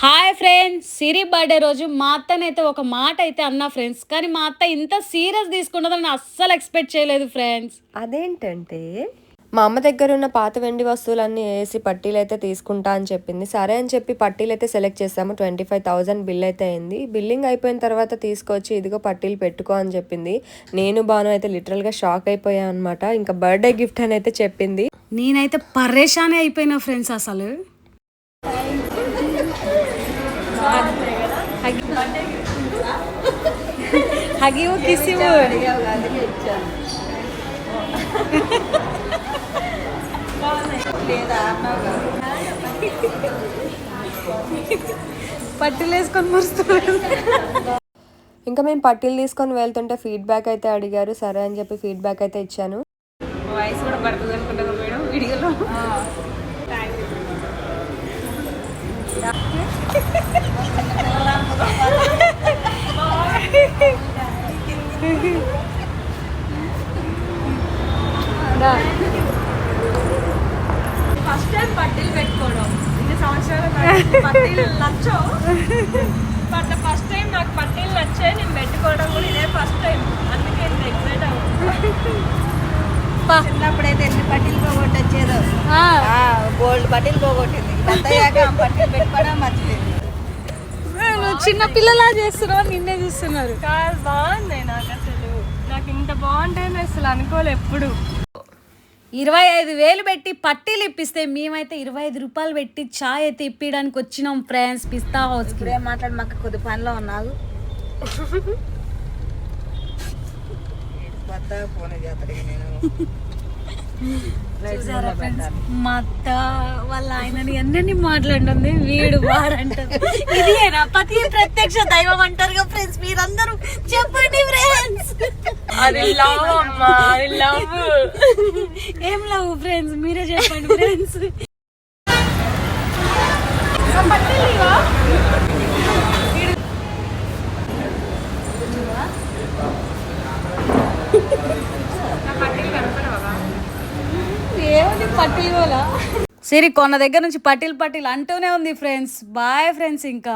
Hi friends, సిరి birthday రోజు మా అత్తనైతే ఒక మాట అయితే అన్నా ఫ్రెండ్స్. కానీ మా అత్త ఇంత సీరియస్ తీసుకుంటుందని నేను అస్సలు ఎక్స్పెక్ట్ చేయలేదు ఫ్రెండ్స్. అదేంటంటే మా అమ్మ దగ్గర ఉన్న పాత వెండి వస్తువులన్నీ వేసి పట్టీలు అయితే తీసుకుంటా అని చెప్పింది. సరే అని చెప్పి పట్టీలు అయితే సెలెక్ట్ చేసాము. 25,000 బిల్ అయితే అయింది. బిల్లింగ్ అయిపోయిన తర్వాత తీసుకొచ్చి ఇదిగో పట్టీలు పెట్టుకో అని చెప్పింది. నేను బాను అయితే లిటరల్గా షాక్ అయిపోయా అనమాట. ఇంకా బర్త్డే గిఫ్ట్ అని అయితే చెప్పింది. నేనైతే పరేషానే అయిపోయినా ఫ్రెండ్స్. అసలు హగివు కిసివు పట్టులు వేసుకొని మురుస్తున్నారు. ఇంకా మేము పట్టీలు తీసుకొని వెళ్తుంటే ఫీడ్బ్యాక్ అయితే అడిగారు. సరే అని చెప్పి ఫీడ్బ్యాక్ అయితే ఇచ్చాను. వాయిస్ కూడా పడుతుంది అనుకుంటాను మేడం వీడియోలో. ఫస్ట్ టైం పట్టీలు పెట్టుకోవడం ఇన్ని సంవత్సరాలు పట్టీలు నచ్చవు. బట్ ఫస్ట్ టైం నాకు పట్టీలు నచ్చాయి. నేను పెట్టుకోవడం కూడా ఇదే ఫస్ట్ టైం. అందుకే ఇంత ఎక్సైట్ అవుతుంది. చిన్నప్పుడైతే ఎన్ని పట్టీలు పోగొట్టి వచ్చేదో, గోల్డ్ పట్టీలు పోగొట్టింది. పెద్దయ్యాక పట్టీలు పెట్టుకోవడం మర్చిపోయింది. చిన్న పిల్లలా చేస్తున్నావు, నిన్నే చూస్తున్నారు. కాదు, బాగుంది. నాకు ఇంత బాగుంటాయని అసలు అనుకోలే ఎప్పుడు. 25,000 పెట్టి పట్టీలు ఇప్పిస్తే మేమైతే 25 రూపాయలు పెట్టి చాయ్ అయితే ఇప్పించడానికి వచ్చినాం ఫ్రెండ్స్ పిస్తా హౌస్. ఇప్పుడేం మాట్లాడి మాకు కొద్ది పనిలో ఉన్నావు. మా అత్త వాళ్ళ ఆయనని అన్నీ మాట్లాడుతుంది. వీడు వాడంటారు. ఇది పతి ప్రత్యక్ష దైవం అంటారుగా ఫ్రెండ్స్. మీరందరూ చెప్పండి ఫ్రెండ్స్. ఏం లవ్ ఫ్రెండ్స్, మీరే చెప్పండి ఫ్రెండ్స్. ఏముంది పట్టీలు సిరి కొన్న దగ్గర నుంచి పట్టీలు అంటూనే ఉంది ఫ్రెండ్స్. Bye friends. ఇంకా